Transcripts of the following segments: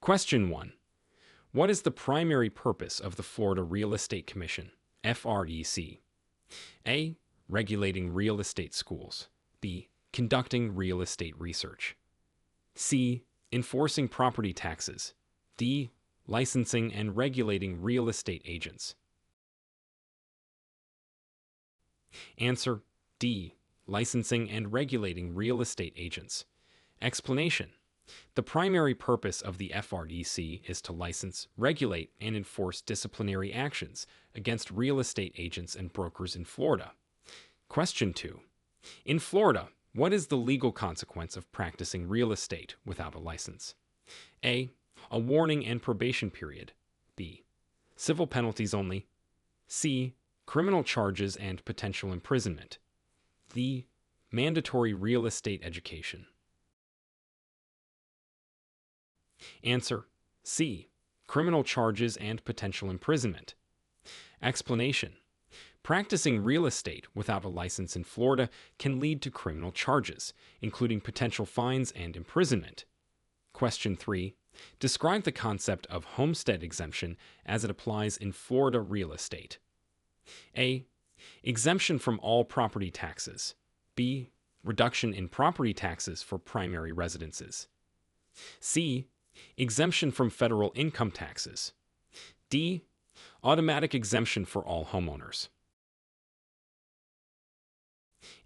Question 1. What is the primary purpose of the Florida Real Estate Commission, FREC? A. Regulating real estate schools. B. Conducting real estate research. C. Enforcing property taxes. D. Licensing and regulating real estate agents. Answer: D. Licensing and regulating real estate agents. Explanation: the primary purpose of the FREC is to license, regulate, and enforce disciplinary actions against real estate agents and brokers in Florida. Question 2. In Florida, what is the legal consequence of practicing real estate without a license? A. A warning and probation period. B. Civil penalties only. C. Criminal charges and potential imprisonment. D. Mandatory real estate education. Answer: C. Criminal charges and potential imprisonment. Explanation: practicing real estate without a license in Florida can lead to criminal charges, including potential fines and imprisonment. Question 3. Describe the concept of homestead exemption as it applies in Florida real estate. A. Exemption from all property taxes. B. Reduction in property taxes for primary residences. C. Exemption from federal income taxes. D. Automatic exemption for all homeowners.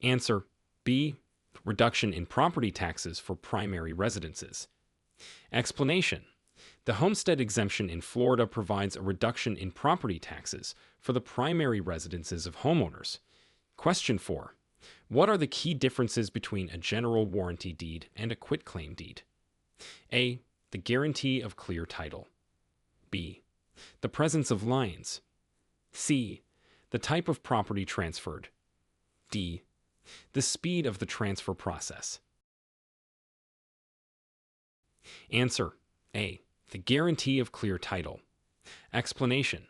Answer: B. Reduction in property taxes for primary residences. Explanation: the homestead exemption in Florida provides a reduction in property taxes for the primary residences of homeowners. Question 4. What are the key differences between a general warranty deed and a quitclaim deed? A. The guarantee of clear title. B. The presence of liens. C. The type of property transferred. D. The speed of the transfer process. Answer: A. The guarantee of clear title. Explanation: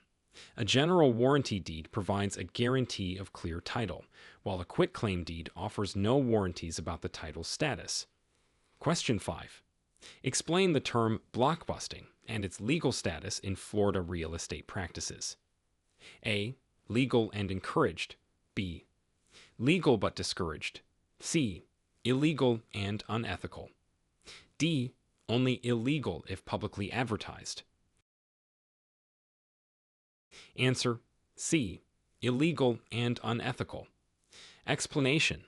a general warranty deed provides a guarantee of clear title, while a quitclaim deed offers no warranties about the title's status. Question 5. Explain the term blockbusting and its legal status in Florida real estate practices. A. Legal and encouraged. B. Legal but discouraged. C. Illegal and unethical. D. Only illegal if publicly advertised. Answer: C. Illegal and unethical. Explanation: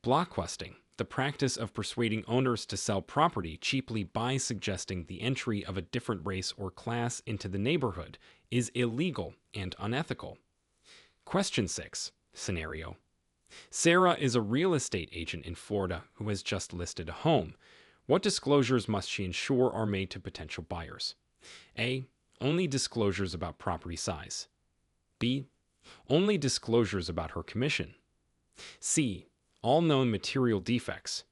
blockbusting, the practice of persuading owners to sell property cheaply by suggesting the entry of a different race or class into the neighborhood, is illegal and unethical. Question 6. Scenario: Sarah is a real estate agent in Florida who has just listed a home. What disclosures must she ensure are made to potential buyers? A. Only disclosures about property size. B. Only disclosures about her commission. C. All known material defects.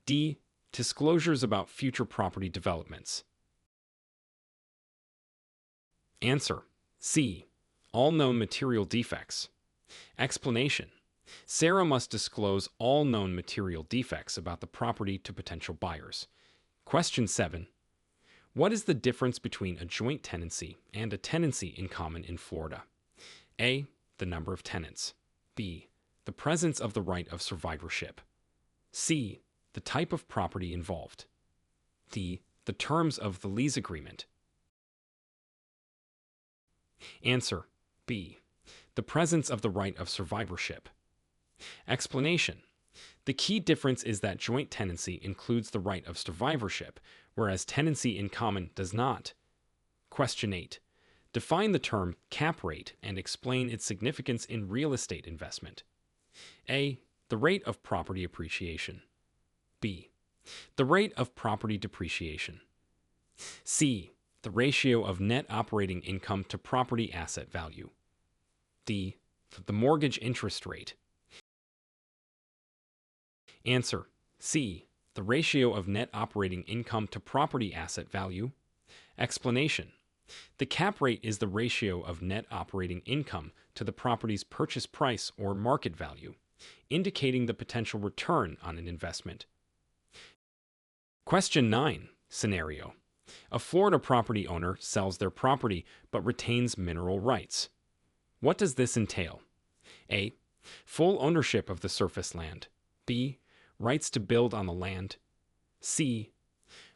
D. Disclosures about future property developments. Answer: C. All known material defects. Explanation: Sarah must disclose all known material defects about the property to potential buyers. Question 7. What is the difference between a joint tenancy and a tenancy in common in Florida? A. The number of tenants. B. The presence of the right of survivorship. C. The type of property involved. D. The terms of the lease agreement. Answer: B. The presence of the right of survivorship. Explanation: the key difference is that joint tenancy includes the right of survivorship, whereas tenancy in common does not. Question 8. Define the term cap rate and explain its significance in real estate investment. A. The rate of property appreciation. B. The rate of property depreciation. C. The ratio of net operating income to property asset value. D. The mortgage interest rate. Answer: C. The ratio of net operating income to property asset value. Explanation: the cap rate is the ratio of net operating income to the property's purchase price or market value, indicating the potential return on an investment. Question 9. Scenario: A Florida property owner sells their property but retains mineral rights. What does this entail? A. Full ownership of the surface land. B. Rights to build on the land. C.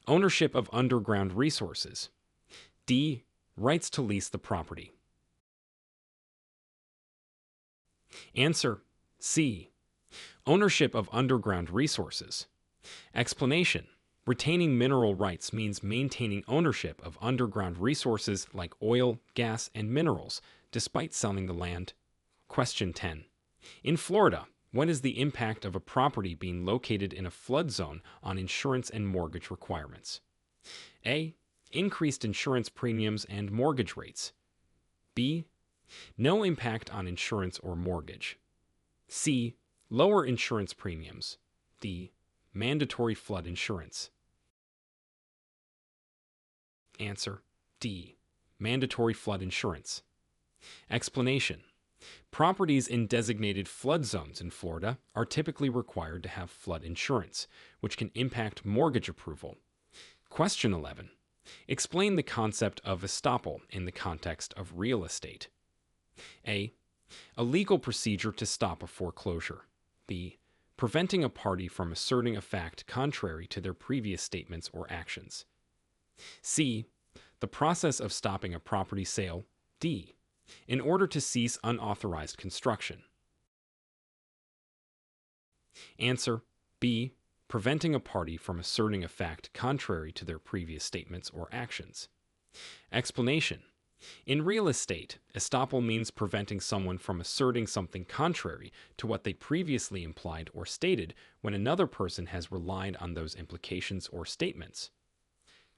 Ownership of underground resources. D. Rights to lease the property. Answer: C. Ownership of underground resources. Explanation: retaining mineral rights means maintaining ownership of underground resources like oil, gas, and minerals, despite selling the land. Question 10. In Florida, what is the impact of a property being located in a flood zone on insurance and mortgage requirements? A. Increased insurance premiums and mortgage rates. B. No impact on insurance or mortgage. C. Lower insurance premiums. D. Mandatory flood insurance. Answer: D. Mandatory flood insurance. Explanation: properties in designated flood zones in Florida are typically required to have flood insurance, which can impact mortgage approval. Question 11. Explain the concept of estoppel in the context of real estate. A. A legal procedure to stop a foreclosure. B. Preventing a party from asserting a fact contrary to their previous statements or actions. C. The process of stopping a property sale. D. In order to cease unauthorized construction. Answer: B. Preventing a party from asserting a fact contrary to their previous statements or actions. Explanation: in real estate, estoppel means preventing someone from asserting something contrary to what they previously implied or stated when another person has relied on those implications or statements.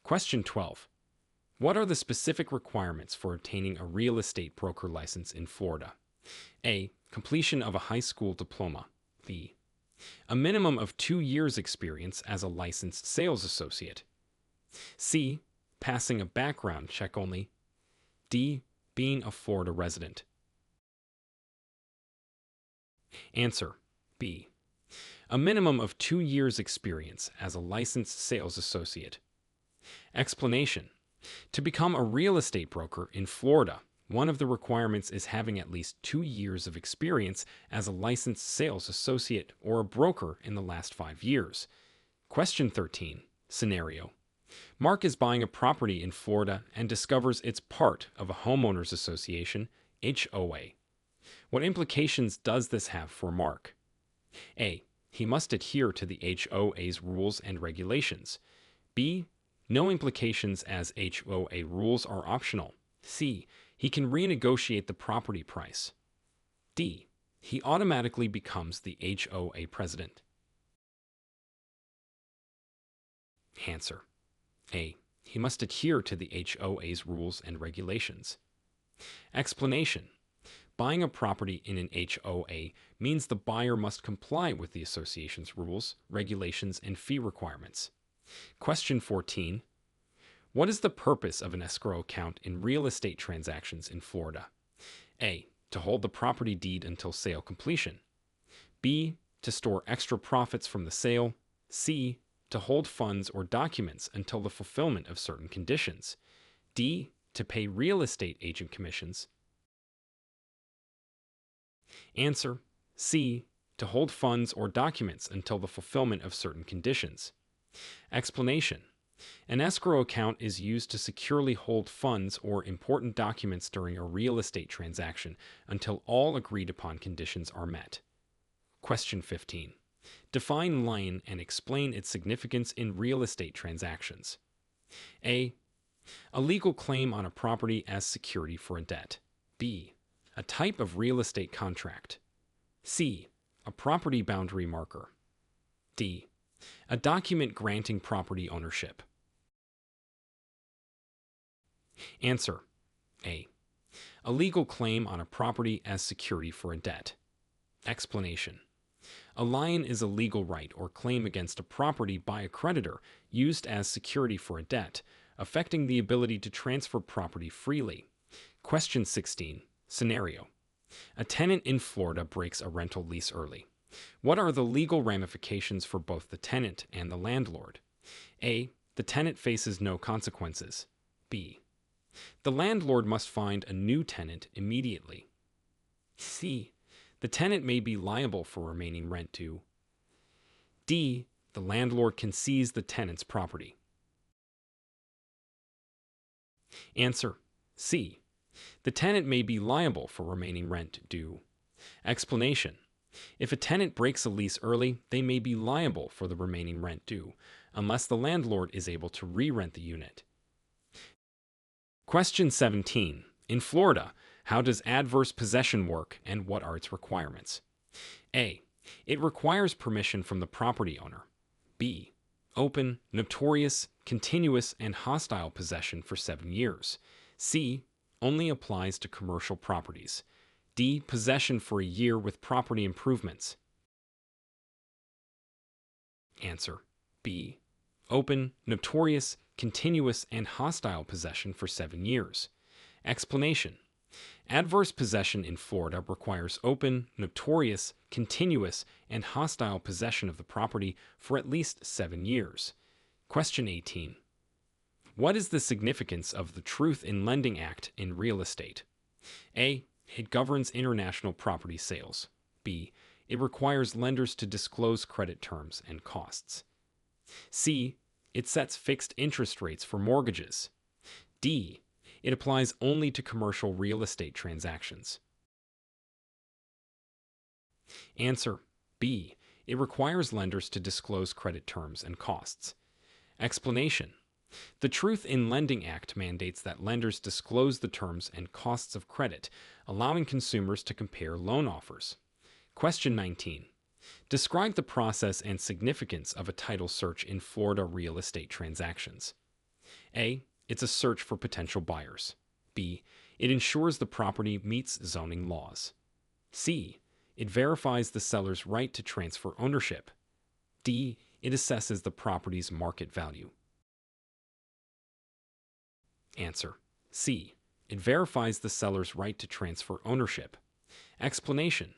Question 12. What are the specific requirements for obtaining a real estate broker license in Florida? A. Completion of a high school diploma. B. A minimum of 2 years' experience as a licensed sales associate. C. Passing a background check only. D. Being a Florida resident. Answer: B. A minimum of 2 years' experience as a licensed sales associate. Explanation: to become a real estate broker in Florida, one of the requirements is having at least 2 years of experience as a licensed sales associate or a broker in the last 5 years. Question 13. Scenario: Mark is buying a property in Florida and discovers it's part of a homeowners association, HOA. What implications does this have for Mark? A. He must adhere to the HOA's rules and regulations. B. No implications as HOA rules are optional. C. He can renegotiate the property price. D. He automatically becomes the HOA president. Answer: A. He must adhere to the HOA's rules and regulations. Explanation: buying a property in an HOA means the buyer must comply with the association's rules, regulations, and fee requirements. Question 14. What is the purpose of an escrow account in real estate transactions in Florida? A. To hold the property deed until sale completion. B. To store extra profits from the sale. C. To hold funds or documents until the fulfillment of certain conditions. D. To pay real estate agent commissions. Answer: C. To hold funds or documents until the fulfillment of certain conditions. Explanation: an escrow account is used to securely hold funds or important documents during a real estate transaction until all agreed upon conditions are met. Question 15. Define lien and explain its significance in real estate transactions. A. A legal claim on a property as security for a debt. B. A type of real estate contract. C. A property boundary marker. D. A document granting property ownership. Answer: A. A legal claim on a property as security for a debt. Explanation: a lien is a legal right or claim against a property by a creditor used as security for a debt, affecting the ability to transfer property freely. Question 16. Scenario: a tenant in Florida breaks a rental lease early. What are the legal ramifications for both the tenant and the landlord? A. The tenant faces no consequences. B. The landlord must find a new tenant immediately. C. The tenant may be liable for remaining rent due. D. The landlord can seize the tenant's property. Answer: C. The tenant may be liable for remaining rent due. Explanation: if a tenant breaks a lease early, they may be liable for the remaining rent due, unless the landlord is able to re-rent the unit. Question 17. In Florida, how does adverse possession work and what are its requirements? A. It requires permission from the property owner. B. Open, notorious, continuous, and hostile possession for 7 years. C. Only applies to commercial properties. D. Possession for a year with property improvements. Answer: B. Open, notorious, continuous, and hostile possession for 7 years. Explanation: adverse possession in Florida requires open, notorious, continuous, and hostile possession of the property for at least 7 years. Question 18. What is the significance of the Truth in Lending Act in real estate? A. It governs international property sales. B. It requires lenders to disclose credit terms and costs. C. It sets fixed interest rates for mortgages. D. It applies only to commercial real estate transactions. Answer: B. It requires lenders to disclose credit terms and costs. Explanation: the Truth in Lending Act mandates that lenders disclose the terms and costs of credit, allowing consumers to compare loan offers. Question 19. Describe the process and significance of a title search in Florida real estate transactions. A. It's a search for potential buyers. B. It ensures the property meets zoning laws. C. It verifies the seller's right to transfer ownership. D. It assesses the property's market value. Answer: C. It verifies the seller's right to transfer ownership. Explanation: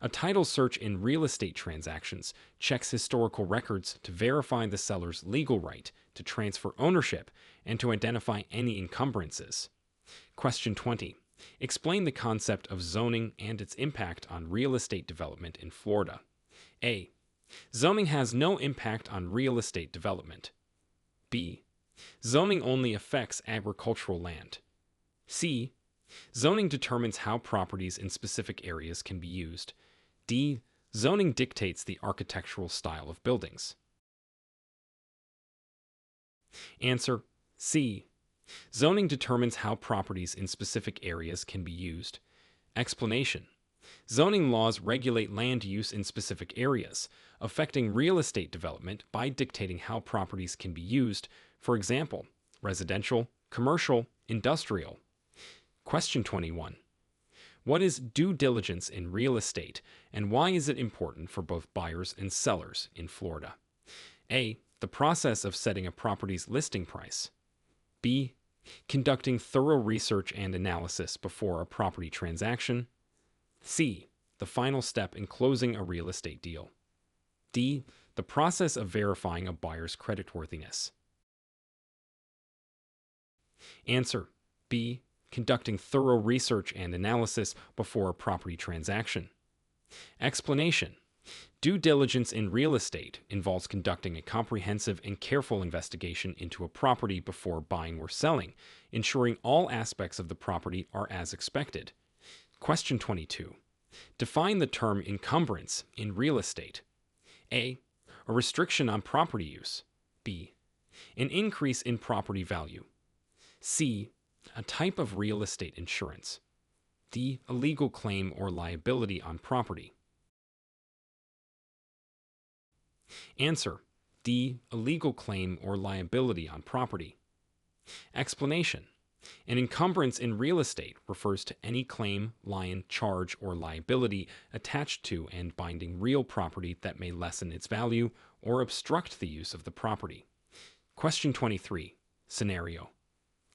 a title search in real estate transactions checks historical records to verify the seller's legal right to transfer ownership and to identify any encumbrances. Question 20. Explain the concept of zoning and its impact on real estate development in Florida. A. Zoning has no impact on real estate development. B. Zoning only affects agricultural land. C. Zoning determines how properties in specific areas can be used. D. Zoning dictates the architectural style of buildings. Answer: C. Zoning determines how properties in specific areas can be used. Explanation: zoning laws regulate land use in specific areas, affecting real estate development by dictating how properties can be used, for example, residential, commercial, industrial. Question 21. What is due diligence in real estate, and why is it important for both buyers and sellers in Florida? A. The process of setting a property's listing price. B. Conducting thorough research and analysis before a property transaction. C. The final step in closing a real estate deal. D. The process of verifying a buyer's creditworthiness. Answer: B. Conducting thorough research and analysis before a property transaction. Explanation: due diligence in real estate involves conducting a comprehensive and careful investigation into a property before buying or selling, ensuring all aspects of the property are as expected. Question 22. Define the term encumbrance in real estate. A. A restriction on property use. B. An increase in property value. C. A type of real estate insurance. D. A legal claim or liability on property. Answer: D. A legal claim or liability on property. Explanation: an encumbrance in real estate refers to any claim, lion, charge, or liability attached to and binding real property that may lessen its value or obstruct the use of the property. Question 23. Scenario: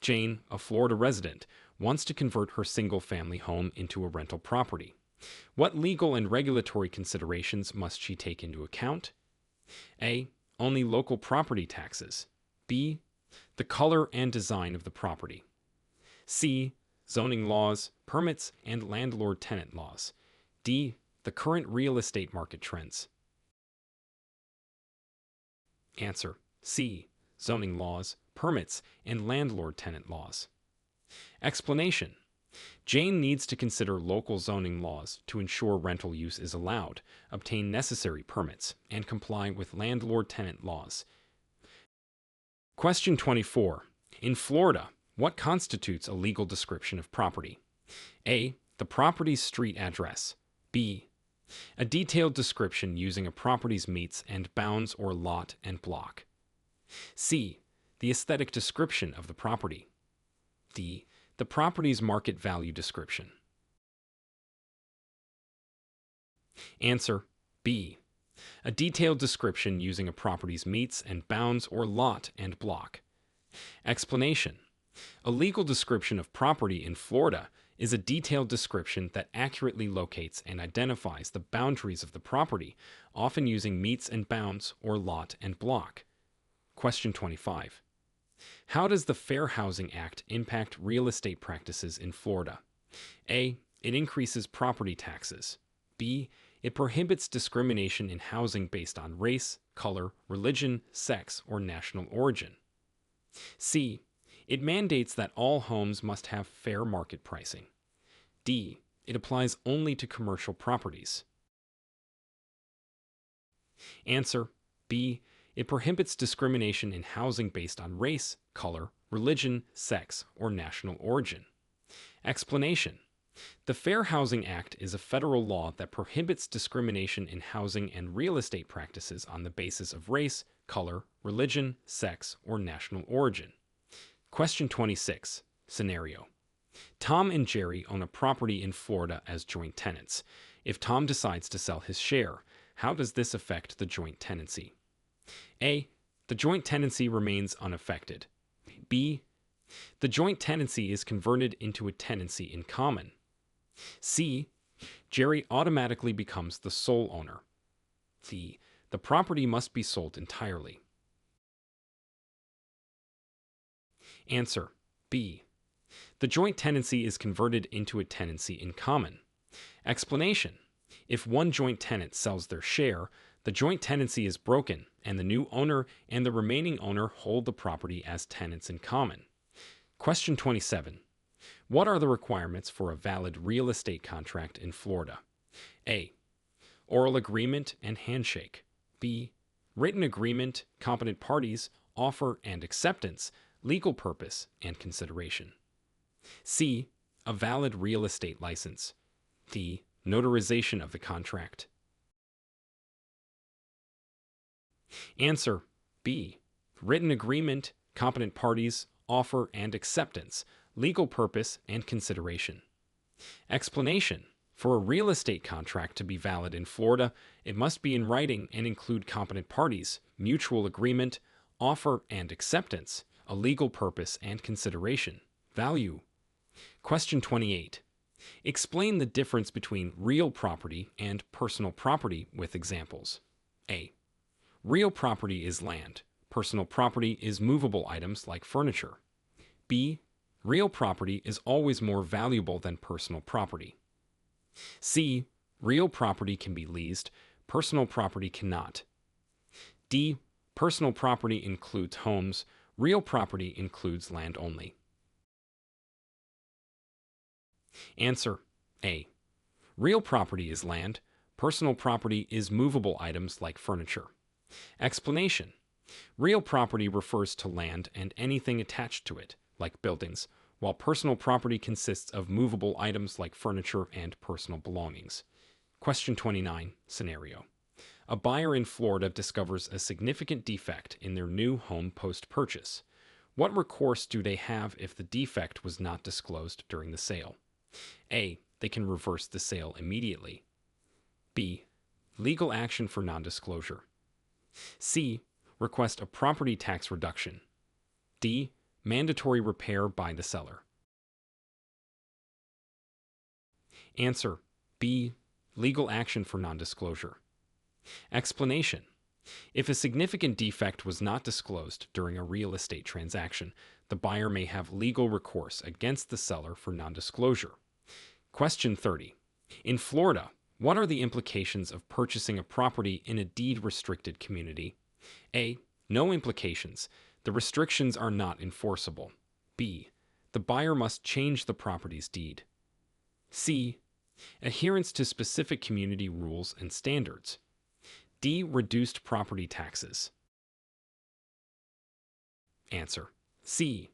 Jane, a Florida resident, wants to convert her single-family home into a rental property. What legal and regulatory considerations must she take into account? A. Only local property taxes. B. The color and design of the property. C. Zoning laws, permits, and landlord-tenant laws. D. The current real estate market trends. Answer: C. Zoning laws, permits, and landlord-tenant laws. Explanation: Jane needs to consider local zoning laws to ensure rental use is allowed, obtain necessary permits, and comply with landlord-tenant laws. Question 24. In Florida, what constitutes a legal description of property? A. The property's street address. B. A detailed description using a property's metes and bounds or lot and block. C. The aesthetic description of the property. D. The property's market value description. Answer: B. A detailed description using a property's metes and bounds or lot and block. Explanation: A legal description of property in Florida is a detailed description that accurately locates and identifies the boundaries of the property, often using metes and bounds or lot and block. Question 25. How does the Fair Housing Act impact real estate practices in Florida? A. It increases property taxes. B. It prohibits discrimination in housing based on race, color, religion, sex, or national origin. C. It mandates that all homes must have fair market pricing. D. It applies only to commercial properties. Answer: B. It prohibits discrimination in housing based on race, color, religion, sex, or national origin. Explanation: The Fair Housing Act is a federal law that prohibits discrimination in housing and real estate practices on the basis of race, color, religion, sex, or national origin. Question 26. Scenario: Tom and Jerry own a property in Florida as joint tenants. If Tom decides to sell his share, how does this affect the joint tenancy? A. The joint tenancy remains unaffected. B. The joint tenancy is converted into a tenancy in common. C. Jerry automatically becomes the sole owner. D. The property must be sold entirely. Answer: B. The joint tenancy is converted into a tenancy in common. Explanation: If one joint tenant sells their share, the joint tenancy is broken, and the new owner and the remaining owner hold the property as tenants in common. Question 27. What are the requirements for a valid real estate contract in Florida? A. Oral agreement and handshake. B. Written agreement, competent parties, offer and acceptance, legal purpose and consideration. C. A valid real estate license. D. Notarization of the contract. Answer: B. Written agreement, competent parties, offer and acceptance, legal purpose and consideration. Explanation: For a real estate contract to be valid in Florida, it must be in writing and include competent parties, mutual agreement, offer and acceptance, a legal purpose and consideration, value. Question 28. Explain the difference between real property and personal property with examples. A. Real property is land. Personal property is movable items like furniture. B. Real property is always more valuable than personal property. C. Real property can be leased. Personal property cannot. D. Personal property includes homes. Real property includes land only. Answer: A. Real property is land. Personal property is movable items like furniture. Explanation: Real property refers to land and anything attached to it, like buildings, while personal property consists of movable items like furniture and personal belongings. Question 29. Scenario: A buyer in Florida discovers a significant defect in their new home post-purchase. What recourse do they have if the defect was not disclosed during the sale? A. They can reverse the sale immediately. B. Legal action for non-disclosure. C. Request a property tax reduction. D. Mandatory repair by the seller. Answer: B. Legal action for non-disclosure. Explanation: If a significant defect was not disclosed during a real estate transaction, the buyer may have legal recourse against the seller for non-disclosure. Question 30. In Florida, what are the implications of purchasing a property in a deed-restricted community? A. No implications. The restrictions are not enforceable. B. The buyer must change the property's deed. C. Adherence to specific community rules and standards. D. Reduced property taxes. Answer. C.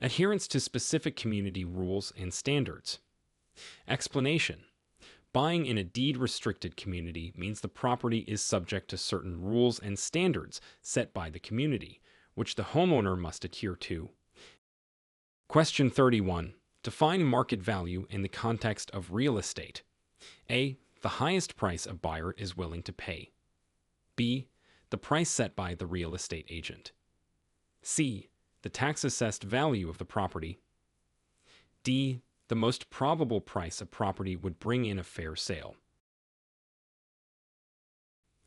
Adherence to specific community rules and standards. Explanation. Buying in a deed-restricted community means the property is subject to certain rules and standards set by the community, which the homeowner must adhere to. Question 31. Define market value in the context of real estate. A. The highest price a buyer is willing to pay. B. The price set by the real estate agent. C. The tax-assessed value of the property. D. The most probable price a property would bring in a fair sale.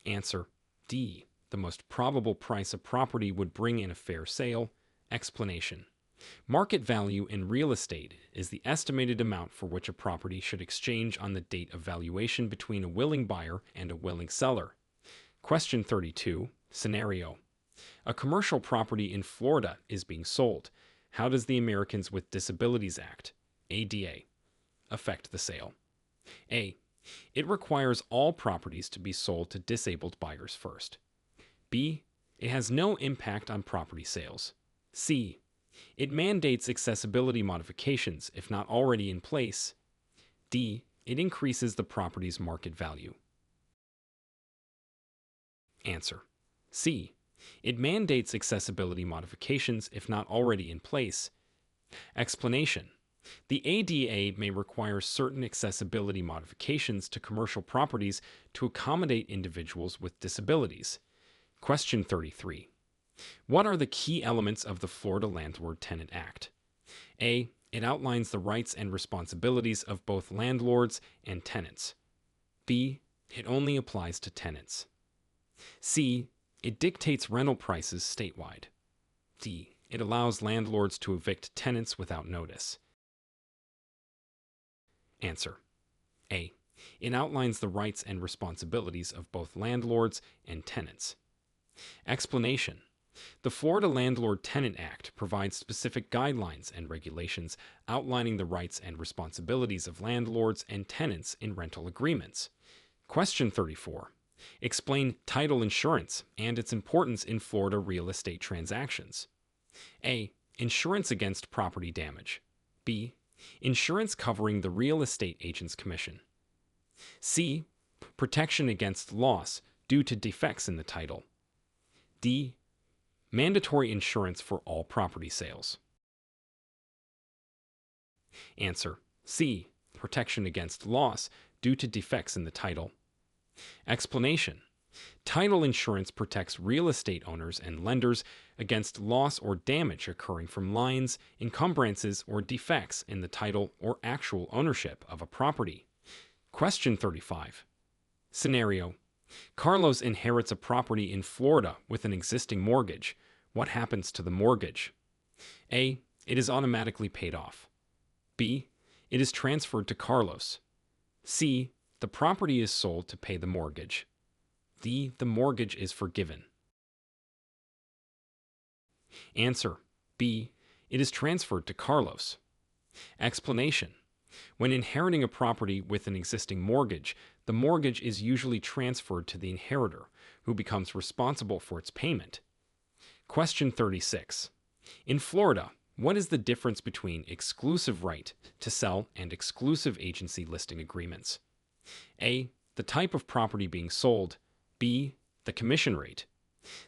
Answer. D. The most probable price a property would bring in a fair sale. Explanation. Market value in real estate is the estimated amount for which a property should exchange on the date of valuation between a willing buyer and a willing seller. Question 32. Scenario. A commercial property in Florida is being sold. How does the Americans with Disabilities Act, ADA, affect the sale? A. It requires all properties to be sold to disabled buyers first. B. It has no impact on property sales. C. It mandates accessibility modifications if not already in place. D. It increases the property's market value. Answer. C. It mandates accessibility modifications if not already in place. Explanation. The ADA may require certain accessibility modifications to commercial properties to accommodate individuals with disabilities. Question 33. What are the key elements of the Florida Landlord-tenant Act? A. It outlines the rights and responsibilities of both landlords and tenants. B. It only applies to tenants. C. It dictates rental prices statewide. D. It allows landlords to evict tenants without notice. Answer. A. It outlines the rights and responsibilities of both landlords and tenants. Explanation. The Florida Landlord-tenant Act provides specific guidelines and regulations outlining the rights and responsibilities of landlords and tenants in rental agreements. Question 34. Explain title insurance and its importance in Florida real estate transactions. A. Insurance against property damage. B. Insurance covering the real estate agent's commission. C. Protection against loss due to defects in the title. D. Mandatory insurance for all property sales. Answer. C. Protection against loss due to defects in the title. Explanation. Title insurance protects real estate owners and lenders against loss or damage occurring from lines, encumbrances, or defects in the title or actual ownership of a property. Question 35. Scenario. Carlos inherits a property in Florida with an existing mortgage. What happens to the mortgage? A. It is automatically paid off. B. It is transferred to Carlos. C. The property is sold to pay the mortgage. D. The mortgage is forgiven. Answer. B. It is transferred to Carlos. Explanation. When inheriting a property with an existing mortgage, the mortgage is usually transferred to the inheritor, who becomes responsible for its payment. Question 36. In Florida, what is the difference between exclusive right to sell and exclusive agency listing agreements? A. The type of property being sold. B. The commission rate.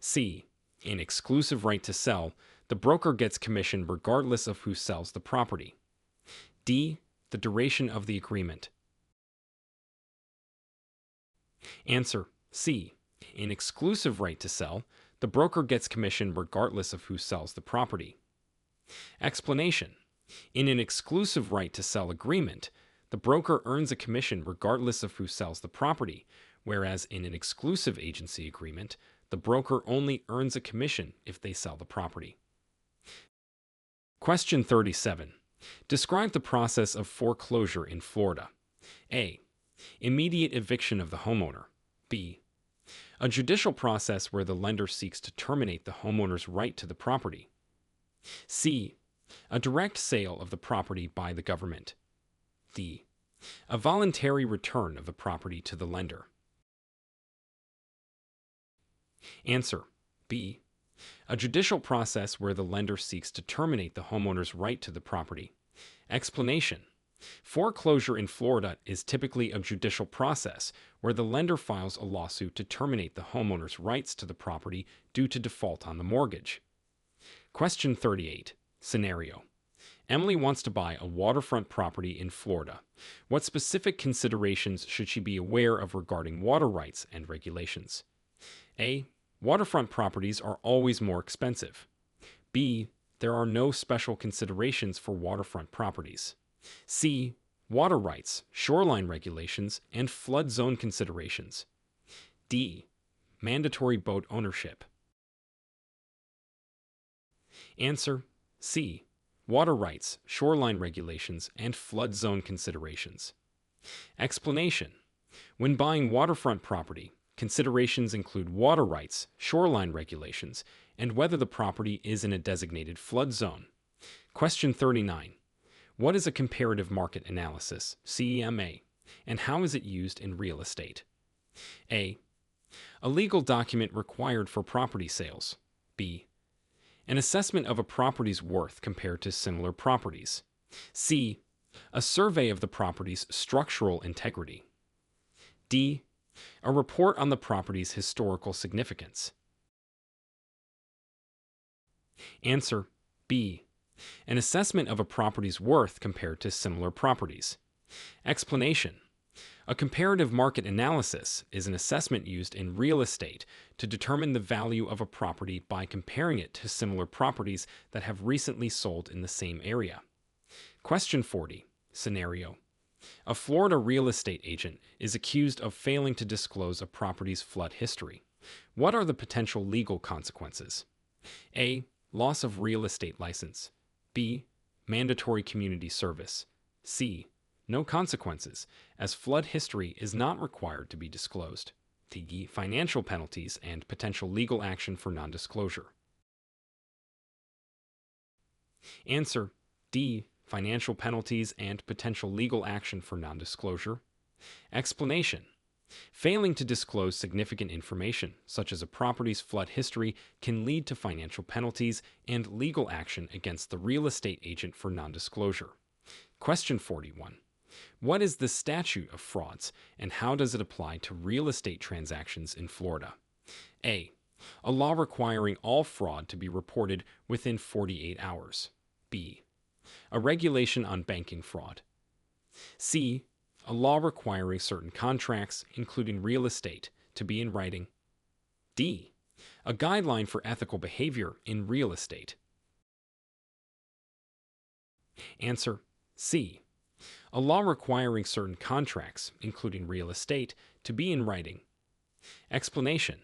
C. In exclusive right to sell, the broker gets commission regardless of who sells the property. D. The duration of the agreement. Answer. C. In exclusive right to sell, the broker gets commission regardless of who sells the property. Explanation. In an exclusive right to sell agreement, the broker earns a commission regardless of who sells the property, whereas in an exclusive agency agreement, The broker only earns a commission if they sell the property. Question 37. Describe the process of foreclosure in Florida. A. Immediate eviction of the homeowner. B. A judicial process where the lender seeks to terminate the homeowner's right to the property. C. A direct sale of the property by the government. D. A voluntary return of the property to the lender. Answer. B. A judicial process where the lender seeks to terminate the homeowner's right to the property. Explanation. Foreclosure in Florida is typically a judicial process where the lender files a lawsuit to terminate the homeowner's rights to the property due to default on the mortgage. Question 38. Scenario. Emily wants to buy a waterfront property in Florida. What specific considerations should she be aware of regarding water rights and regulations? A. Waterfront properties are always more expensive. B. There are no special considerations for waterfront properties. C. Water rights, shoreline regulations, and flood zone considerations. D. Mandatory boat ownership. Answer. C. Water rights, shoreline regulations, and flood zone considerations. Explanation. When buying waterfront property, considerations include water rights, shoreline regulations, and whether the property is in a designated flood zone. Question 39. What is a comparative market analysis, CEMA, and how is it used in real estate? A. A legal document required for property sales. B. An assessment of a property's worth compared to similar properties. C. A survey of the property's structural integrity. D. A report on the property's historical significance. Answer. B. An assessment of a property's worth compared to similar properties. Explanation. A comparative market analysis is an assessment used in real estate to determine the value of a property by comparing it to similar properties that have recently sold in the same area. Question 40. Scenario. A Florida real estate agent is accused of failing to disclose a property's flood history. What are the potential legal consequences? A. Loss of real estate license. B. Mandatory community service. C. No consequences, as flood history is not required to be disclosed. D. Financial penalties and potential legal action for non-disclosure. Answer. D. Financial penalties and potential legal action for non-disclosure. Explanation. Failing to disclose significant information, such as a property's flood history, can lead to financial penalties and legal action against the real estate agent for non-disclosure. Question 41. What is the statute of frauds, and how does it apply to real estate transactions in Florida? A. A law requiring all fraud to be reported within 48 hours. B. A regulation on banking fraud. C. A law requiring certain contracts, including real estate, to be in writing. D. A guideline for ethical behavior in real estate. Answer. C. A law requiring certain contracts, including real estate, to be in writing. Explanation.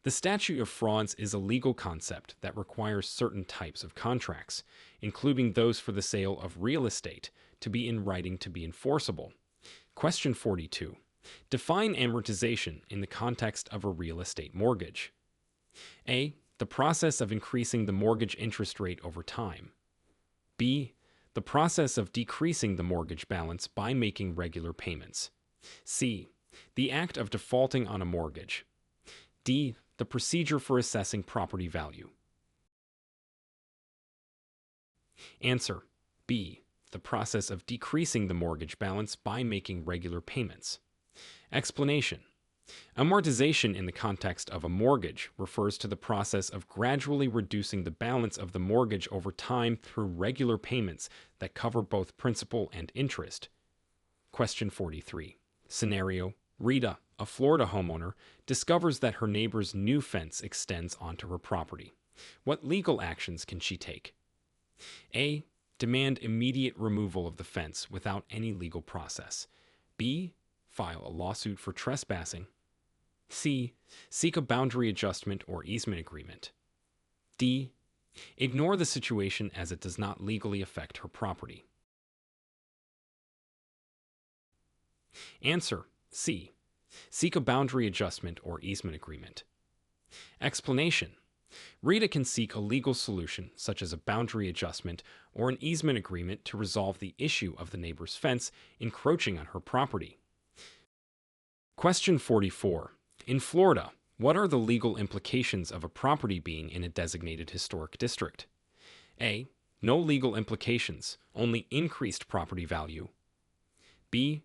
The statute of frauds is a legal concept that requires certain types of contracts, including those for the sale of real estate, to be in writing to be enforceable. Question 42. Define amortization in the context of a real estate mortgage. A. The process of increasing the mortgage interest rate over time. B. The process of decreasing the mortgage balance by making regular payments. C. The act of defaulting on a mortgage. D. The procedure for assessing property value. Answer. B. The process of decreasing the mortgage balance by making regular payments. Explanation. Amortization in the context of a mortgage refers to the process of gradually reducing the balance of the mortgage over time through regular payments that cover both principal and interest. Question 43. Scenario. Rita, a Florida homeowner, discovers that her neighbor's new fence extends onto her property. What legal actions can she take? A. Demand immediate removal of the fence without any legal process. B. File a lawsuit for trespassing. C. Seek a boundary adjustment or easement agreement. D. Ignore the situation as it does not legally affect her property. Answer: C. Seek a boundary adjustment or easement agreement. Explanation: RETA can seek a legal solution, such as a boundary adjustment or an easement agreement, to resolve the issue of the neighbor's fence encroaching on her property. Question 44. In Florida, what are the legal implications of a property being in a designated historic district? A. No legal implications, only increased property value. B.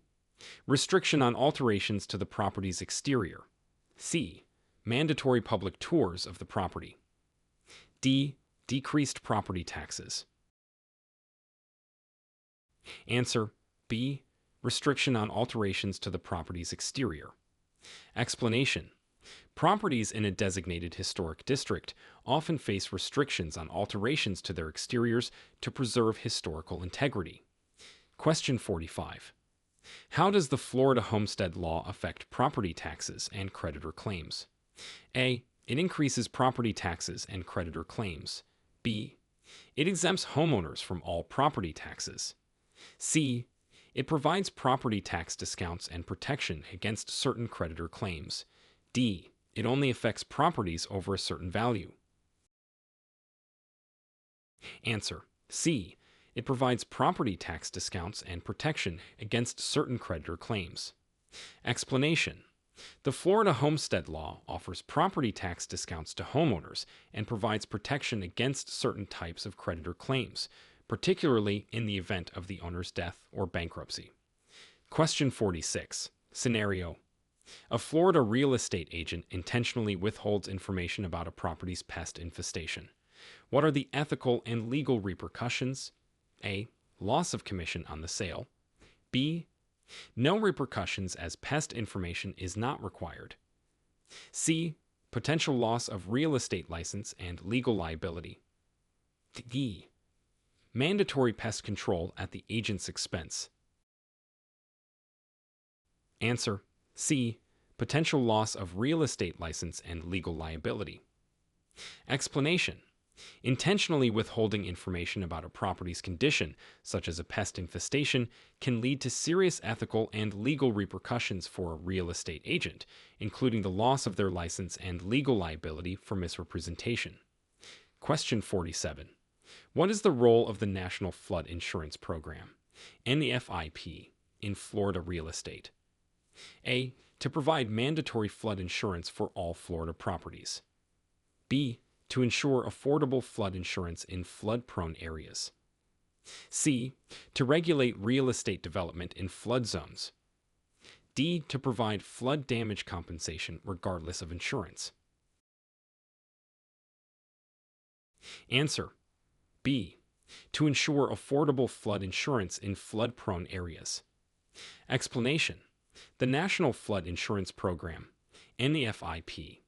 Restriction on alterations to the property's exterior. C. Mandatory public tours of the property. D. Decreased property taxes. Answer: B. Restriction on alterations to the property's exterior. Explanation: properties in a designated historic district often face restrictions on alterations to their exteriors to preserve historical integrity. Question 45. How does the Florida homestead law affect property taxes and creditor claims? A. It increases property taxes and creditor claims. B. It exempts homeowners from all property taxes. C. It provides property tax discounts and protection against certain creditor claims. D. It only affects properties over a certain value. Answer: C. It provides property tax discounts and protection against certain creditor claims. Explanation: the Florida homestead law offers property tax discounts to homeowners and provides protection against certain types of creditor claims, particularly in the event of the owner's death or bankruptcy. Question 46. Scenario: a Florida real estate agent intentionally withholds information about a property's pest infestation. What are the ethical and legal repercussions? A. Loss of commission on the sale. B. No repercussions, as pest information is not required. C. Potential loss of real estate license and legal liability. D. Mandatory pest control at the agent's expense. Answer: C. Potential loss of real estate license and legal liability. Explanation: intentionally withholding information about a property's condition, such as a pest infestation, can lead to serious ethical and legal repercussions for a real estate agent, including the loss of their license and legal liability for misrepresentation. Question 47. What is the role of the National Flood Insurance Program, NFIP, in Florida real estate? A. To provide mandatory flood insurance for all Florida properties. B. To ensure affordable flood insurance in flood-prone areas. C. To regulate real estate development in flood zones. D. To provide flood damage compensation regardless of insurance. Answer: B. To ensure affordable flood insurance in flood-prone areas. Explanation: the National Flood Insurance Program, NFIP,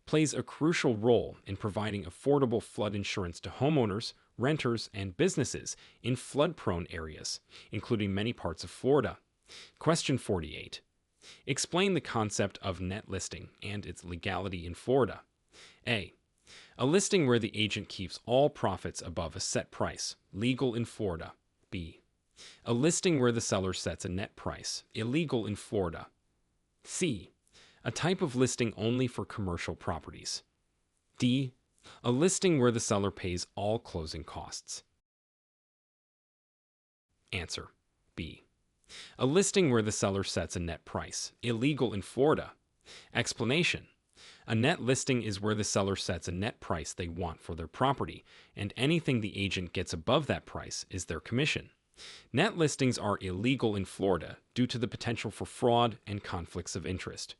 plays a crucial role in providing affordable flood insurance to homeowners, renters, and businesses in flood-prone areas, including many parts of Florida. Question 48. Explain the concept of net listing and its legality in Florida. A. A listing where the agent keeps all profits above a set price, legal in Florida. B. A listing where the seller sets a net price, illegal in Florida. C. A type of listing only for commercial properties. D. A listing where the seller pays all closing costs. Answer: B. A listing where the seller sets a net price, illegal in Florida. Explanation: a net listing is where the seller sets a net price they want for their property, and anything the agent gets above that price is their commission. Net listings are illegal in Florida due to the potential for fraud and conflicts of interest.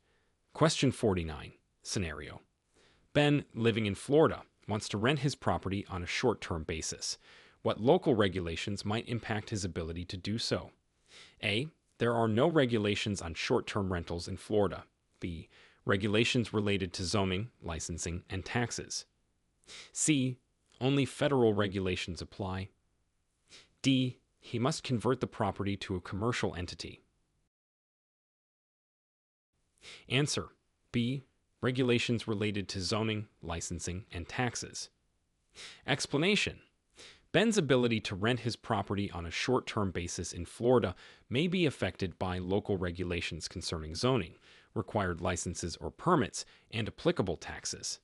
Question 49. Scenario: Ben, living in Florida, wants to rent his property on a short-term basis. What local regulations might impact his ability to do so? A. There are no regulations on short-term rentals in Florida. B. Regulations related to zoning, licensing, and taxes. C. Only federal regulations apply. D. He must convert the property to a commercial entity. Answer: B. Regulations related to zoning, licensing, and taxes. Explanation. Ben's ability to rent his property on a short-term basis in Florida may be affected by local regulations concerning zoning, required licenses or permits, and applicable taxes.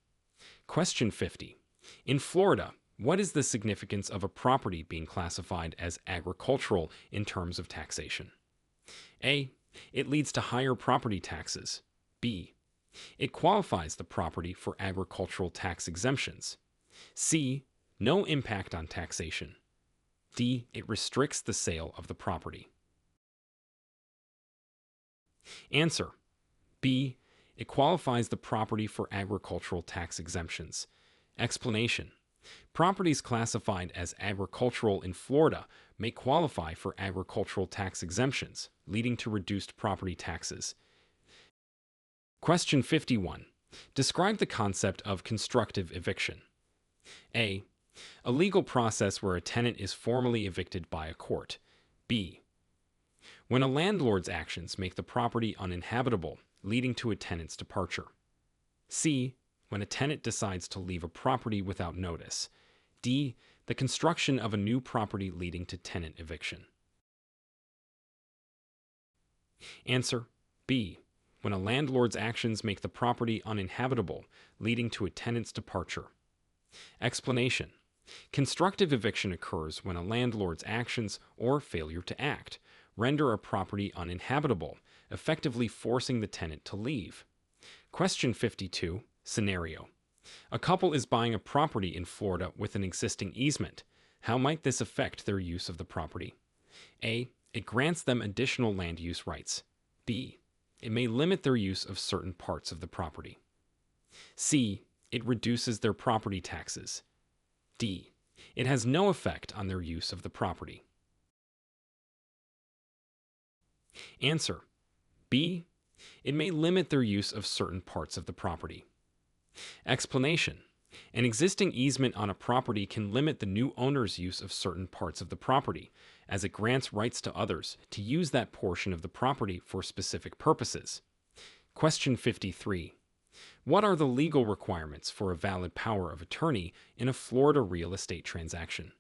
Question 50. In Florida, what is the significance of a property being classified as agricultural in terms of taxation? A. It leads to higher property taxes. B. It qualifies the property for agricultural tax exemptions. C. No impact on taxation. D. It restricts the sale of the property. Answer. B. It qualifies the property for agricultural tax exemptions. Explanation. Properties classified as agricultural in Florida may qualify for agricultural tax exemptions, leading to reduced property taxes. Question 51. Describe the concept of constructive eviction. A. A legal process where a tenant is formally evicted by a court. B. When a landlord's actions make the property uninhabitable, leading to a tenant's departure. C. When a tenant decides to leave a property without notice. D. The construction of a new property leading to tenant eviction. Answer. B. When a landlord's actions make the property uninhabitable, leading to a tenant's departure. Explanation. Constructive eviction occurs when a landlord's actions or failure to act render a property uninhabitable, effectively forcing the tenant to leave. Question 52. Scenario. A couple is buying a property in Florida with an existing easement. How might this affect their use of the property? A. It grants them additional land use rights. B. It may limit their use of certain parts of the property. C. It reduces their property taxes. D. It has no effect on their use of the property. Answer. B. It may limit their use of certain parts of the property. Explanation. An existing easement on a property can limit the new owner's use of certain parts of the property, as it grants rights to others to use that portion of the property for specific purposes. Question 53. What are the legal requirements for a valid power of attorney in a Florida real estate transaction?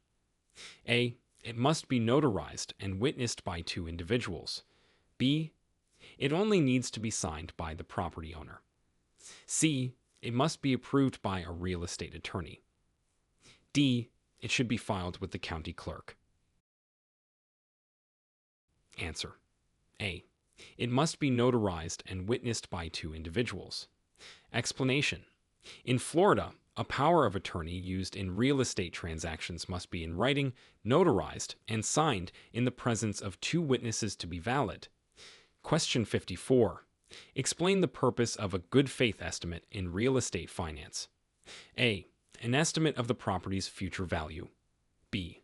A. It must be notarized and witnessed by two individuals. B. It only needs to be signed by the property owner. C. It must be approved by a real estate attorney. D. It should be filed with the county clerk. Answer. A. It must be notarized and witnessed by two individuals. Explanation. In Florida, a power of attorney used in real estate transactions must be in writing, notarized, and signed in the presence of two witnesses to be valid. Question 54. Explain the purpose of a good faith estimate in real estate finance. A. An estimate of the property's future value. B.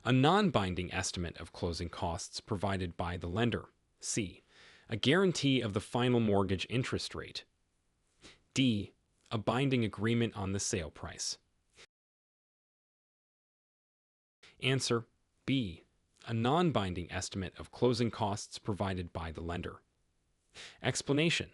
A non-binding estimate of closing costs provided by the lender. C. A guarantee of the final mortgage interest rate. D. A binding agreement on the sale price. Answer. B. A non-binding estimate of closing costs provided by the lender. Explanation.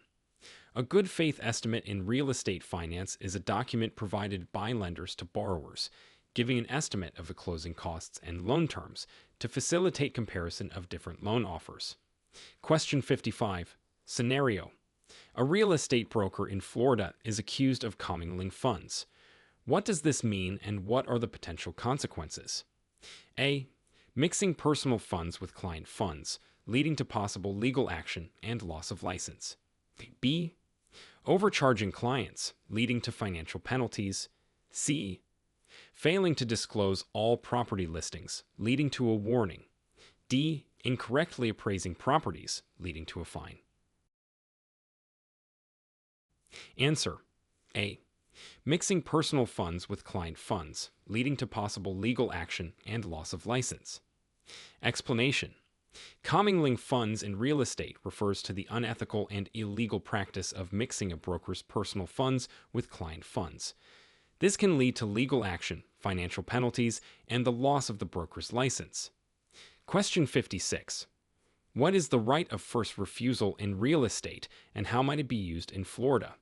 A good faith estimate in real estate finance is a document provided by lenders to borrowers, giving an estimate of the closing costs and loan terms to facilitate comparison of different loan offers. Question 55. Scenario. A real estate broker in Florida is accused of commingling funds. What does this mean and what are the potential consequences? A. Mixing personal funds with client funds, leading to possible legal action and loss of license. B. Overcharging clients, leading to financial penalties. C. Failing to disclose all property listings, leading to a warning. D. Incorrectly appraising properties, leading to a fine. Answer. A. Mixing personal funds with client funds, leading to possible legal action and loss of license. Explanation. Commingling funds in real estate refers to the unethical and illegal practice of mixing a broker's personal funds with client funds. This can lead to legal action, financial penalties, and the loss of the broker's license. Question 56. What is the right of first refusal in real estate, and how might it be used in Florida?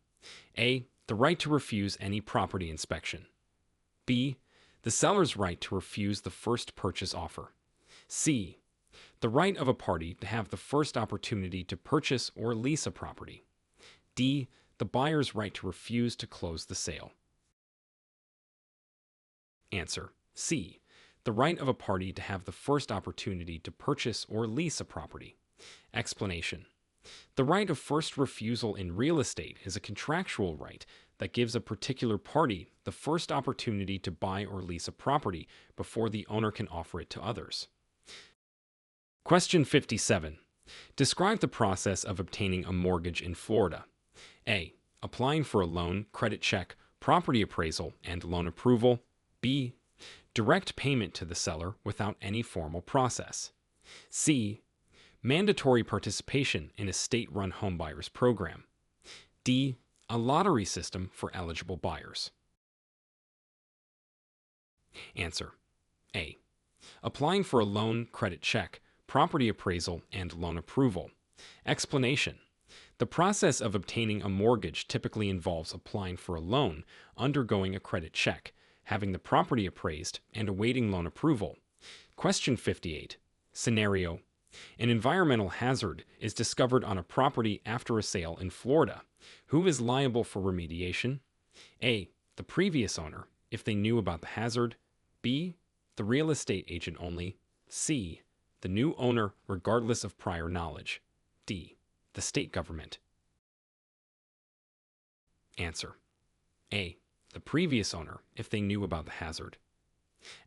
A. The right to refuse any property inspection. B. The seller's right to refuse the first purchase offer. C. The right of a party to have the first opportunity to purchase or lease a property. D. The buyer's right to refuse to close the sale. Answer: C. The right of a party to have the first opportunity to purchase or lease a property. Explanation: the right of first refusal in real estate is a contractual right that gives a particular party the first opportunity to buy or lease a property before the owner can offer it to others. Question 57. Describe the process of obtaining a mortgage in Florida. A. Applying for a loan, credit check, property appraisal, and loan approval. B. Direct payment to the seller without any formal process. C. Mandatory participation in a state-run homebuyers program. D. A lottery system for eligible buyers. Answer: A. Applying for a loan, credit check, property appraisal, and loan approval. Explanation: the process of obtaining a mortgage typically involves applying for a loan, undergoing a credit check, having the property appraised, and awaiting loan approval. Question 58. Scenario: an environmental hazard is discovered on a property after a sale in Florida. Who is liable for remediation? A. The previous owner, if they knew about the hazard. B. The real estate agent only. C. The new owner, regardless of prior knowledge. D. The state government. Answer: A. The previous owner, if they knew about the hazard.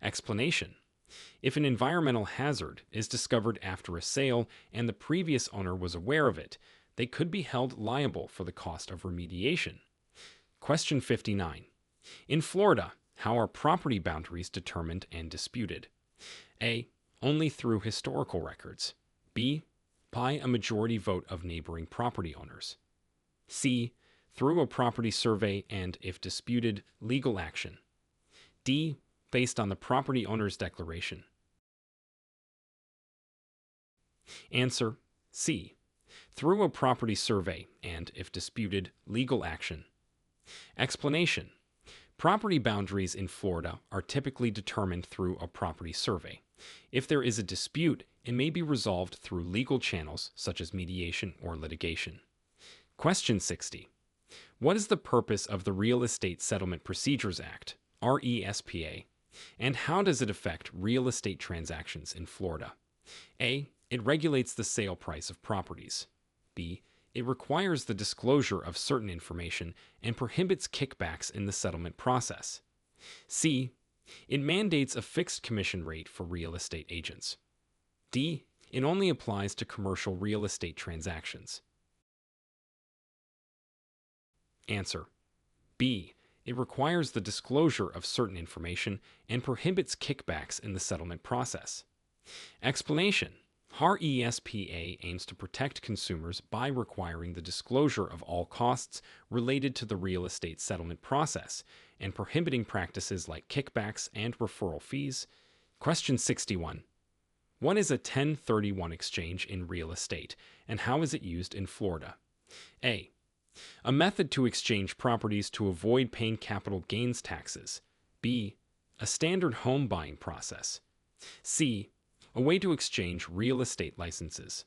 Explanation: if an environmental hazard is discovered after a sale and the previous owner was aware of it, they could be held liable for the cost of remediation. Question 59. In Florida, how are property boundaries determined and disputed? A. Only through historical records. B. By a majority vote of neighboring property owners. C. Through a property survey and, if disputed, legal action. D. Based on the property owner's declaration. Answer: C. Through a property survey and, if disputed, legal action. Explanation: property boundaries in Florida are typically determined through a property survey. If there is a dispute, it may be resolved through legal channels such as mediation or litigation. Question 60. What is the purpose of the Real Estate Settlement Procedures Act, RESPA, and how does it affect real estate transactions in Florida? A. It regulates the sale price of properties. B. It requires the disclosure of certain information and prohibits kickbacks in the settlement process. C. It mandates a fixed commission rate for real estate agents. D. It only applies to commercial real estate transactions. Answer: B. It requires the disclosure of certain information and prohibits kickbacks in the settlement process. Explanation: RESPA aims to protect consumers by requiring the disclosure of all costs related to the real estate settlement process and prohibiting practices like kickbacks and referral fees. Question 61. What is a 1031 exchange in real estate, and how is it used in Florida? A. A method to exchange properties to avoid paying capital gains taxes. B. A standard home buying process. C. A way to exchange real estate licenses.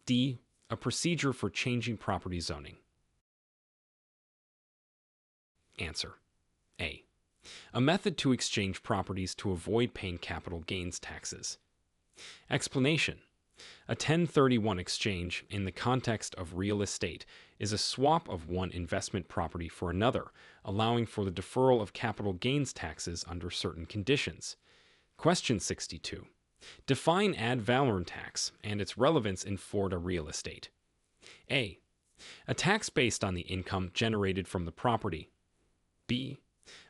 D. A procedure for changing property zoning. Answer: A. A method to exchange properties to avoid paying capital gains taxes. Explanation: a 1031 exchange, in the context of real estate, is a swap of one investment property for another, allowing for the deferral of capital gains taxes under certain conditions. Question 62. Define ad valorem tax and its relevance in Florida real estate. A. A tax based on the income generated from the property. B.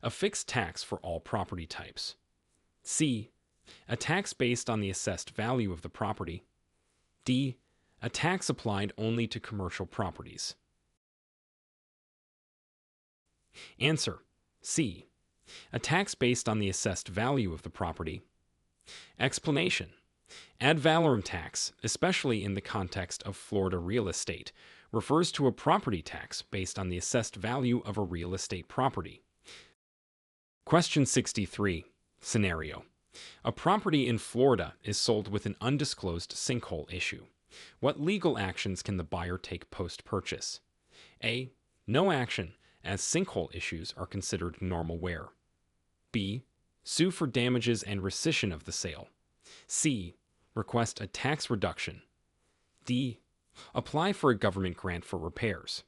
A fixed tax for all property types. C. A tax based on the assessed value of the property. D. A tax applied only to commercial properties. Answer: C. A tax based on the assessed value of the property. Explanation: Ad valorem tax, especially in the context of Florida real estate, refers to a property tax based on the assessed value of a real estate property. Question 63. Scenario. A property in Florida is sold with an undisclosed sinkhole issue. What legal actions can the buyer take post-purchase? A. No action, as sinkhole issues are considered normal wear. B. Sue for damages and rescission of the sale. C. Request a tax reduction. D. Apply for a government grant for repairs.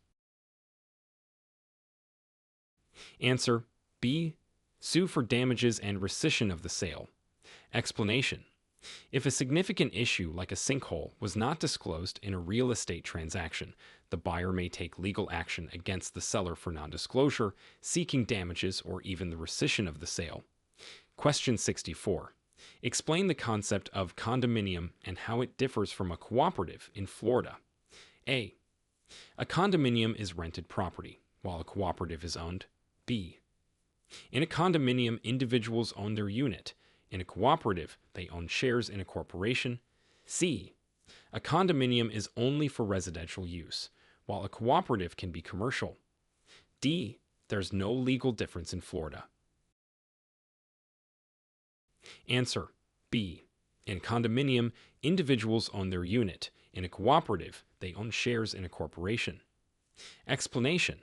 Answer B. Sue for damages and rescission of the sale. Explanation. If a significant issue like a sinkhole was not disclosed in a real estate transaction, the buyer may take legal action against the seller for non-disclosure, seeking damages or even the rescission of the sale. Question 64. Explain the concept of condominium and how it differs from a cooperative in Florida. A. A condominium is rented property, while a cooperative is owned. B. In a condominium, individuals own their unit. In a cooperative, they own shares in a corporation. C. A condominium is only for residential use, while a cooperative can be commercial. D. There's no legal difference in Florida. Answer B. In a condominium, individuals own their unit. In a cooperative, they own shares in a corporation. Explanation.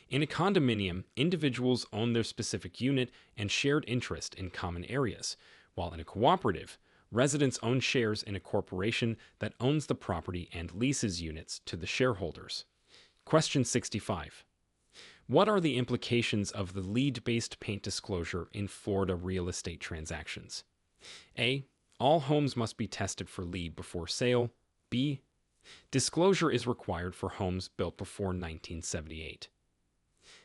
In a condominium, individuals own their specific unit and shared interest in common areas, while in a cooperative, residents own shares in a corporation that owns the property and leases units to the shareholders. Question 65. What are the implications of the lead-based paint disclosure in Florida real estate transactions? A. All homes must be tested for lead before sale. B. Disclosure is required for homes built before 1978.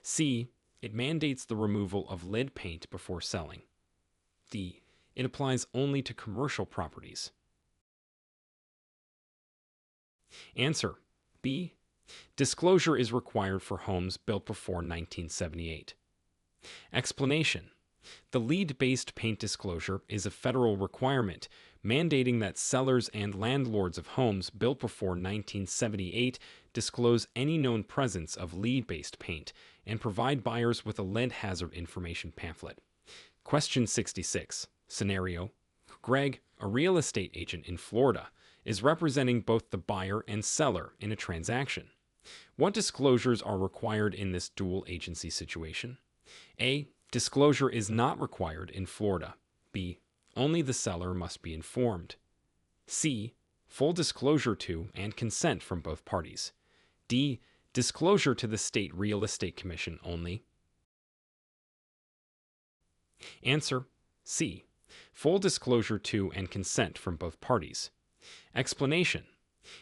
C. It mandates the removal of lead paint before selling. D. It applies only to commercial properties. Answer B. Disclosure is required for homes built before 1978. Explanation. The lead-based paint disclosure is a federal requirement mandating that sellers and landlords of homes built before 1978 disclose any known presence of lead-based paint and provide buyers with a lead hazard information pamphlet. Question 66. Scenario. Greg, a real estate agent in Florida, is representing both the buyer and seller in a transaction. What disclosures are required in this dual agency situation? A. Disclosure is not required in Florida. B. Only the seller must be informed. C. Full disclosure to and consent from both parties. D. Disclosure to the State Real Estate Commission only. Answer C. Full disclosure to and consent from both parties. Explanation.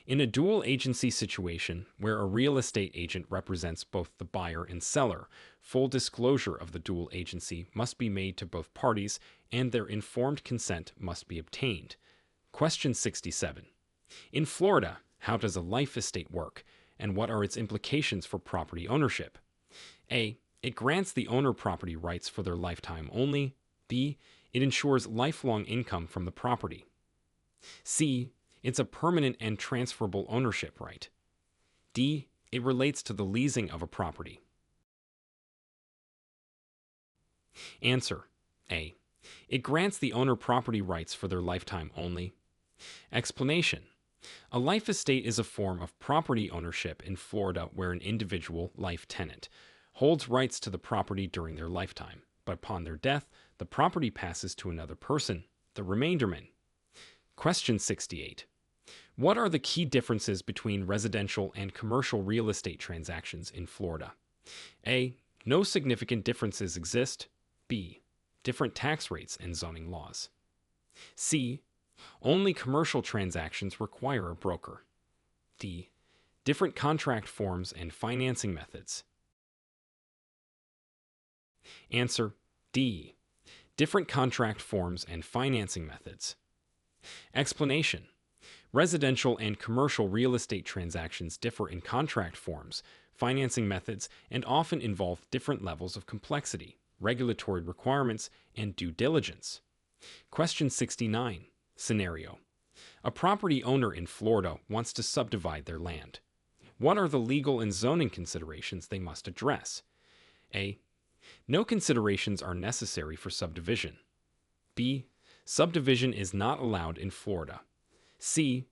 In a dual agency situation where a real estate agent represents both the buyer and seller, full disclosure of the dual agency must be made to both parties and their informed consent must be obtained. Question 67. In Florida, how does a life estate work, and what are its implications for property ownership? A. It grants the owner property rights for their lifetime only. B. It ensures lifelong income from the property. C. It's a permanent and transferable ownership right. D. It relates to the leasing of a property. Answer A. It grants the owner property rights for their lifetime only. Explanation. A life estate is a form of property ownership in Florida where an individual, life tenant, holds rights to the property during their lifetime, but upon their death, the property passes to another person, the remainderman. Question 68. What are the key differences between residential and commercial real estate transactions in Florida? A. No significant differences exist. B. Different tax rates and zoning laws. C. Only commercial transactions require a broker. D. Different contract forms and financing methods. Answer D. Different contract forms and financing methods. Explanation. Residential and commercial real estate transactions differ in contract forms, financing methods, and often involve different levels of complexity, regulatory requirements, and due diligence. Question 69. Scenario. A property owner in Florida wants to subdivide their land. What are the legal and zoning considerations they must address? A. No considerations are necessary for subdivision. B. Subdivision is not allowed in Florida. C.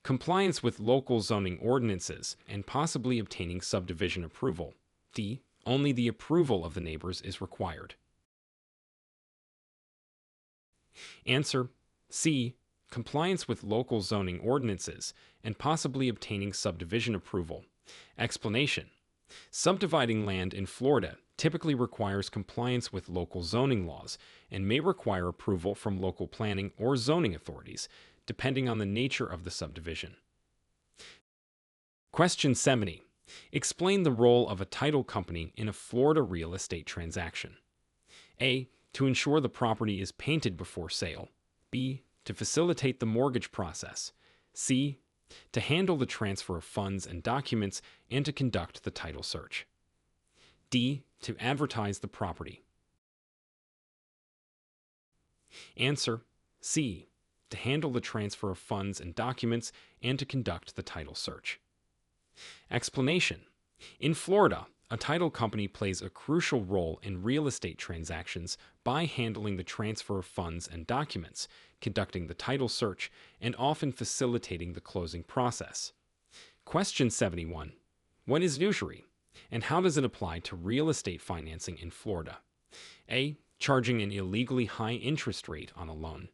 Compliance with local zoning ordinances and possibly obtaining subdivision approval. D. Only the approval of the neighbors is required. Answer: C. Compliance with local zoning ordinances and possibly obtaining subdivision approval. Explanation: subdividing land in Florida typically requires compliance with local zoning laws and may require approval from local planning or zoning authorities, depending on the nature of the subdivision. Question 70. Explain the role of a title company in a Florida real estate transaction. A. To ensure the property is painted before sale. B. To facilitate the mortgage process. C. To handle the transfer of funds and documents and to conduct the title search. D. To advertise the property. Answer: C. To handle the transfer of funds and documents and to conduct the title search. Explanation: in Florida, a title company plays a crucial role in real estate transactions by handling the transfer of funds and documents, conducting the title search, and often facilitating the closing process. Question 71. What is usury, and how does it apply to real estate financing in Florida? A. Charging an illegally high interest rate on a loan.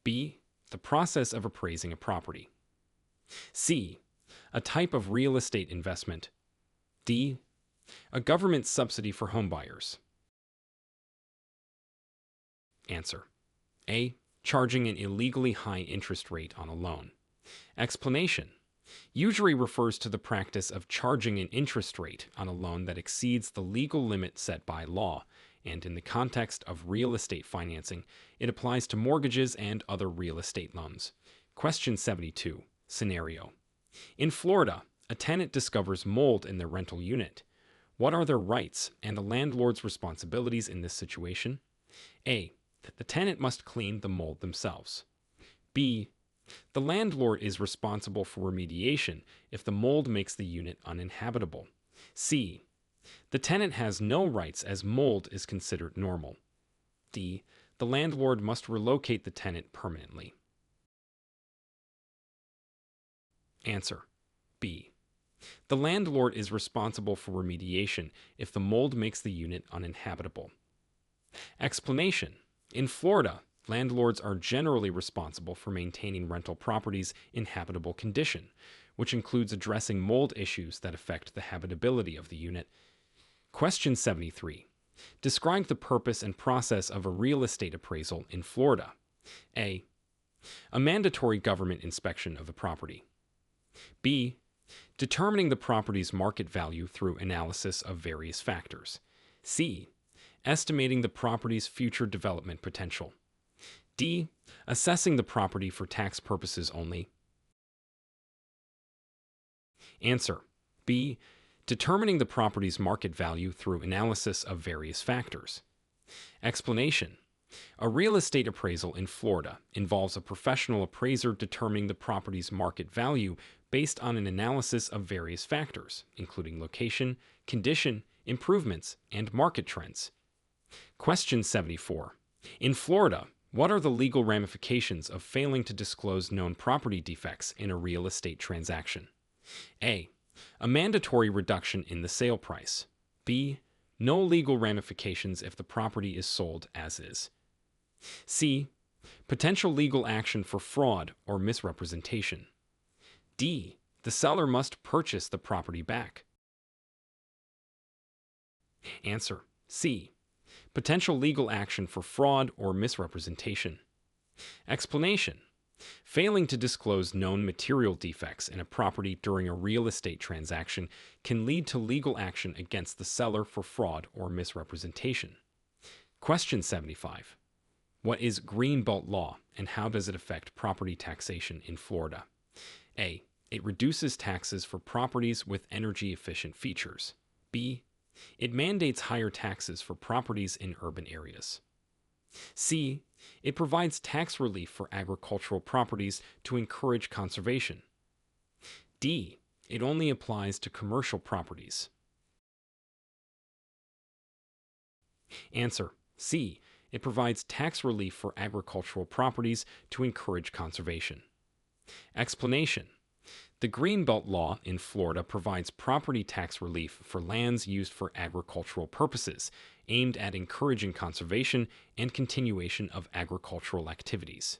B. The process of appraising a property. C. A type of real estate investment. D. A government subsidy for homebuyers. Answer: A. Charging an illegally high interest rate on a loan. Explanation: usury refers to the practice of charging an interest rate on a loan that exceeds the legal limit set by law, and in the context of real estate financing, it applies to mortgages and other real estate loans. Question 72. Scenario: in Florida, a tenant discovers mold in their rental unit. What are their rights and the landlord's responsibilities in this situation? A. The tenant must clean the mold themselves. B. The landlord is responsible for remediation if the mold makes the unit uninhabitable. C. The tenant has no rights as mold is considered normal. D. The landlord must relocate the tenant permanently. Answer: B. The landlord is responsible for remediation if the mold makes the unit uninhabitable. Explanation: in Florida, landlords are generally responsible for maintaining rental properties in habitable condition, which includes addressing mold issues that affect the habitability of the unit. Question 73. Describe the purpose and process of a real estate appraisal in Florida. A. A mandatory government inspection of the property. B. Determining the property's market value through analysis of various factors. C. Estimating the property's future development potential. D. Assessing the property for tax purposes only. Answer: B. Determining the property's market value through analysis of various factors. Explanation: a real estate appraisal in Florida involves a professional appraiser determining the property's market value based on an analysis of various factors, including location, condition, improvements, and market trends. Question 74. In Florida, what are the legal ramifications of failing to disclose known property defects in a real estate transaction? A. A mandatory reduction in the sale price. B. No legal ramifications if the property is sold as is. C. Potential legal action for fraud or misrepresentation. D. The seller must purchase the property back. Answer: C. Potential legal action for fraud or misrepresentation. Explanation: failing to disclose known material defects in a property during a real estate transaction can lead to legal action against the seller for fraud or misrepresentation. Question 75. What is Greenbelt law and how does it affect property taxation in Florida? A. It reduces taxes for properties with energy-efficient features. B. It mandates higher taxes for properties in urban areas. C. It provides tax relief for agricultural properties to encourage conservation. D. It only applies to commercial properties. Answer: C. It provides tax relief for agricultural properties to encourage conservation. Explanation: the Greenbelt Law in Florida provides property tax relief for lands used for agricultural purposes, aimed at encouraging conservation and continuation of agricultural activities.